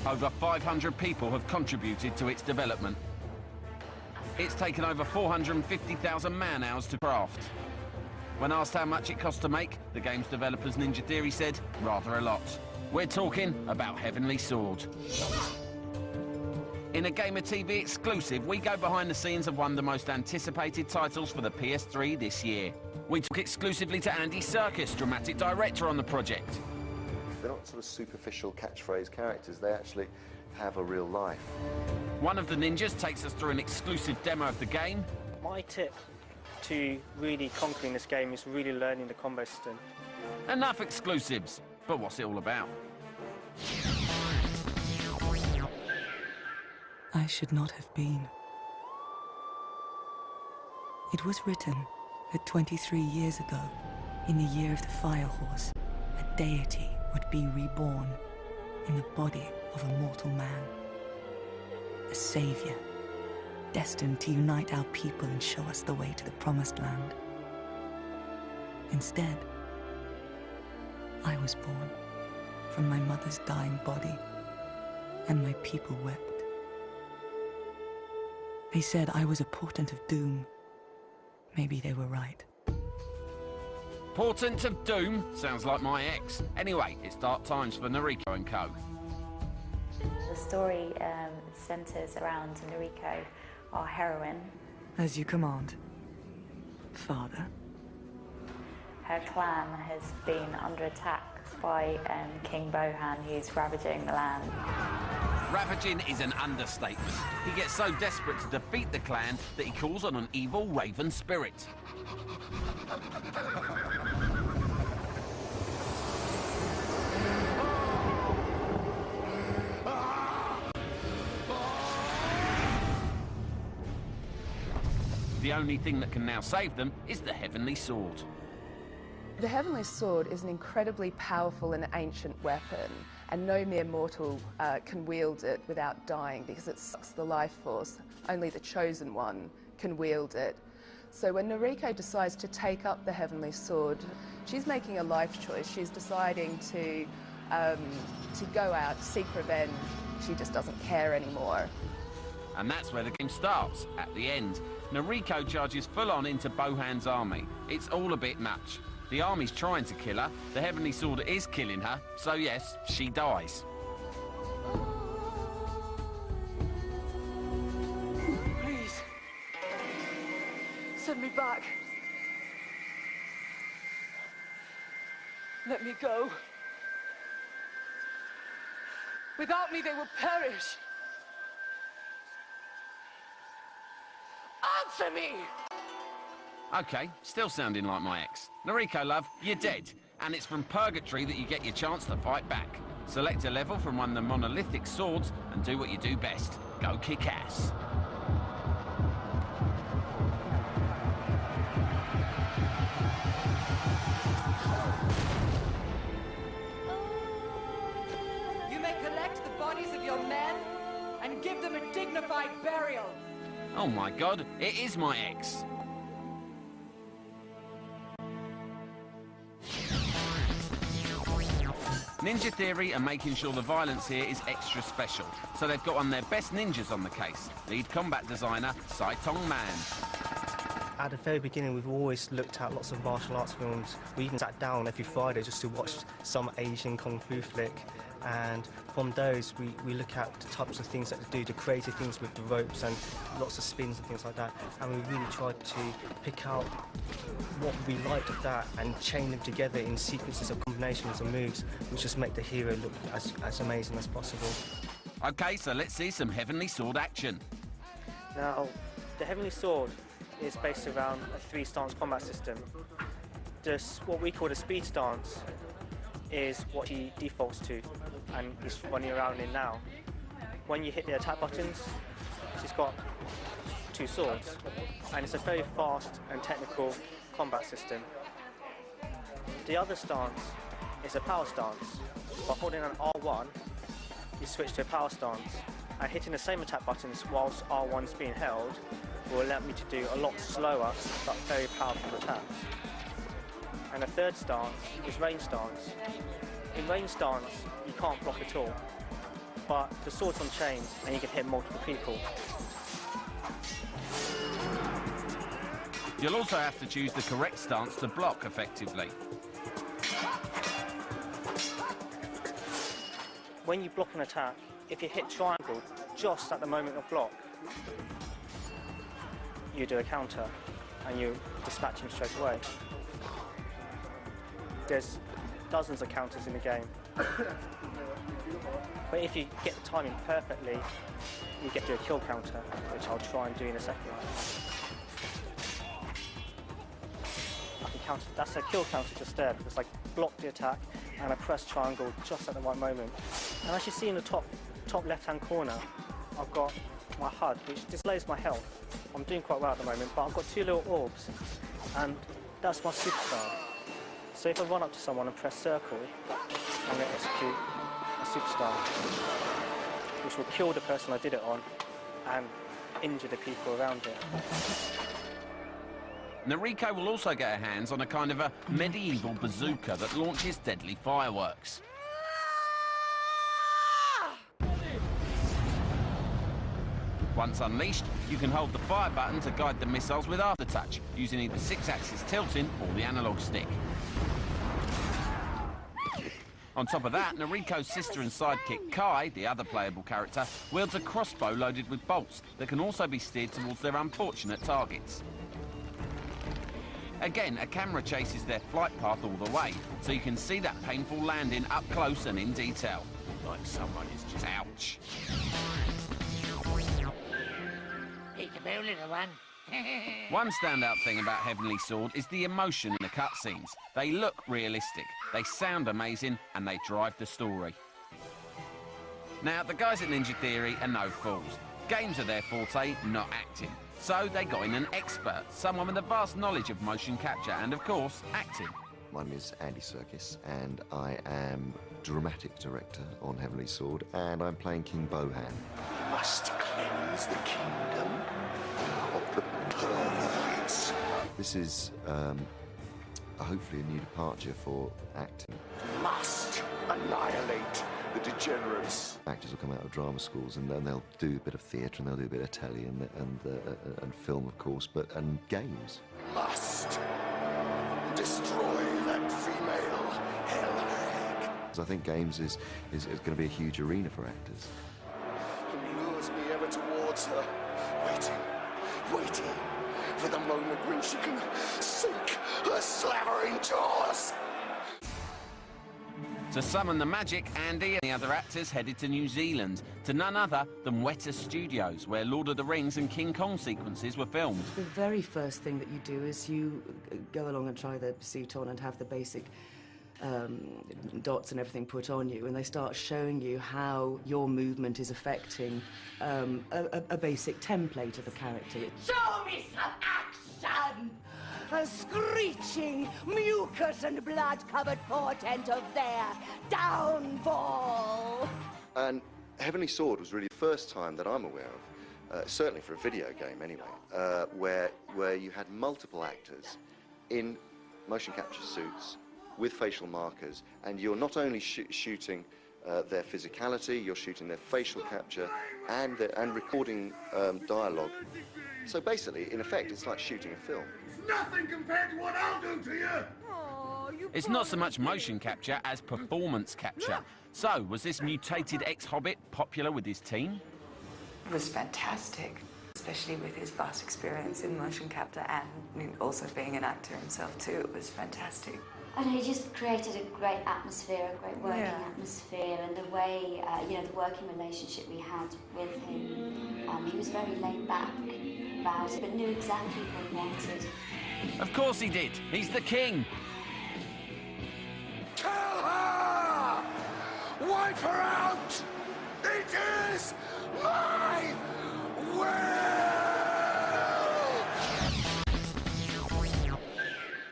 Over 500 people have contributed to its development. It's taken over 450,000 man-hours to craft. When asked how much it cost to make, the game's developers Ninja Theory said, rather a lot. We're talking about Heavenly Sword. In a Gamer TV exclusive, we go behind the scenes of one of the most anticipated titles for the PS3 this year. We talk exclusively to Andy Serkis, dramatic director on the project. They're not sort of superficial catchphrase characters, they actually have a real life. One of the ninjas takes us through an exclusive demo of the game. My tip to really conquering this game is really learning the combo system. Enough exclusives, but what's it all about? I should not have been. It was written that 23 years ago, in the year of the Fire Horse, a deity would be reborn in the body of a mortal man. A savior, destined to unite our people and show us the way to the Promised Land. Instead, I was born from my mother's dying body, and my people wept. They said I was a portent of doom. Maybe they were right. Portent of Doom? Sounds like my ex. Anyway, it's dark times for Noriko and co. The story centres around Noriko, our heroine. As you command, Father. Her clan has been under attack by King Bohan, who's ravaging the land. Ravaging is an understatement. He gets so desperate to defeat the clan that he calls on an evil raven spirit. The only thing that can now save them is the Heavenly Sword. The Heavenly Sword is an incredibly powerful and ancient weapon, and no mere mortal can wield it without dying because it sucks the life force. Only the Chosen One can wield it. So when Noriko decides to take up the Heavenly Sword, she's making a life choice. She's deciding to go out, seek revenge. She just doesn't care anymore. And that's where the game starts, at the end. Noriko charges full-on into Bohan's army. It's all a bit much. The army's trying to kill her, the Heavenly Sword is killing her, so yes, she dies. Please, send me back. Let me go. Without me, they will perish. Answer me! Okay, still sounding like my ex. Noriko, love, you're dead. And it's from Purgatory that you get your chance to fight back. Select a level from one of the monolithic swords and do what you do best. Go kick ass. You may collect the bodies of your men and give them a dignified burial. Oh my god, it is my ex. Ninja Theory are making sure the violence here is extra special, so they've got one of their best ninjas on the case, lead combat designer Saitong Man. At the very beginning, we've always looked at lots of martial arts films. We even sat down every Friday just to watch some Asian kung fu flick. And from those, we look at the types of things that they do, the creative things with the ropes and lots of spins and things like that. And we really tried to pick out what we liked of that and chain them together in sequences of combinations and moves, which just make the hero look as amazing as possible. Okay, so let's see some Heavenly Sword action. Now, the Heavenly Sword is based around a 3-stance combat system. What we call the speed stance is what he defaults to and is running around in now. When you hit the attack buttons, she's got 2 swords, and it's a very fast and technical combat system. The other stance is a power stance. By holding an R1, you switch to a power stance, and hitting the same attack buttons whilst R1's being held will allow me to do a lot slower but very powerful attacks. And the third stance is range stance. In range stance, you can't block at all. but the sword's on chains and you can hit multiple people. You'll also have to choose the correct stance to block effectively. When you block an attack, if you hit triangle just at the moment of block, you do a counter and you dispatch him straight away. There's dozens of counters in the game. But if you get the timing perfectly, you get to a kill counter, which I'll try and do in a second. I can counter, that's a kill counter just there, because I block the attack and I press triangle just at the right moment. And as you see in the top left-hand corner, I've got my HUD, which displays my health. I'm doing quite well at the moment, but I've got 2 little orbs, and that's my superstar. So if I run up to someone and press circle, I'm going to execute a superstar, which will kill the person I did it on and injure the people around it. Noriko will also get her hands on a kind of a medieval bazooka that launches deadly fireworks. Once unleashed, you can hold the fire button to guide the missiles with aftertouch, using either 6-axis tilting or the analog stick. On top of that, Noriko's sister and sidekick Kai, the other playable character, wields a crossbow loaded with bolts that can also be steered towards their unfortunate targets. Again, a camera chases their flight path all the way, so you can see that painful landing up close and in detail. Like someone is just... Ouch. One standout thing about Heavenly Sword is the emotion in the cutscenes. They look realistic, they sound amazing, and they drive the story. Now, the guys at Ninja Theory are no fools. Games are their forte, not acting. So they got in an expert, someone with a vast knowledge of motion capture and, of course, acting. My name is Andy Serkis, and I am dramatic director on Heavenly Sword, and I'm playing King Bohan. Must cleanse the kingdom of the perverts. This is hopefully a new departure for acting. Must annihilate the degenerates. Actors will come out of drama schools and then they'll do a bit of theatre and they'll do a bit of telly and film, of course, and games. Must destroy that female hell hag. I think games is going to be a huge arena for actors. Who lures me ever towards her, waiting for the moment when she can sink her slavering jaws. To summon the magic, Andy and the other actors headed to New Zealand, to none other than Weta Studios, where Lord of the Rings and King Kong sequences were filmed. The very first thing that you do is you go along and try the suit on and have the basic dots and everything put on you, and they start showing you how your movement is affecting a basic template of a character. Show me some action! A screeching, mucus and blood-covered portent of their downfall! And Heavenly Sword was really the first time that I'm aware of, certainly for a video game anyway, where you had multiple actors in motion capture suits with facial markers, and you're not only shooting their physicality, you're shooting their facial capture and recording dialogue. So basically, in effect, it's like shooting a film. Nothing compared to what I'll do to you! Oh, It's not so much motion capture as performance capture. So, was this mutated ex-Hobbit popular with his team? It was fantastic, especially with his vast experience in motion capture and also being an actor himself too. It was fantastic. And he just created a great atmosphere, a great working atmosphere, and the way, the working relationship we had with him, he was very laid back about it, but knew exactly what he wanted. Of course he did. He's the king. Kill her! Wipe her out! It is my will!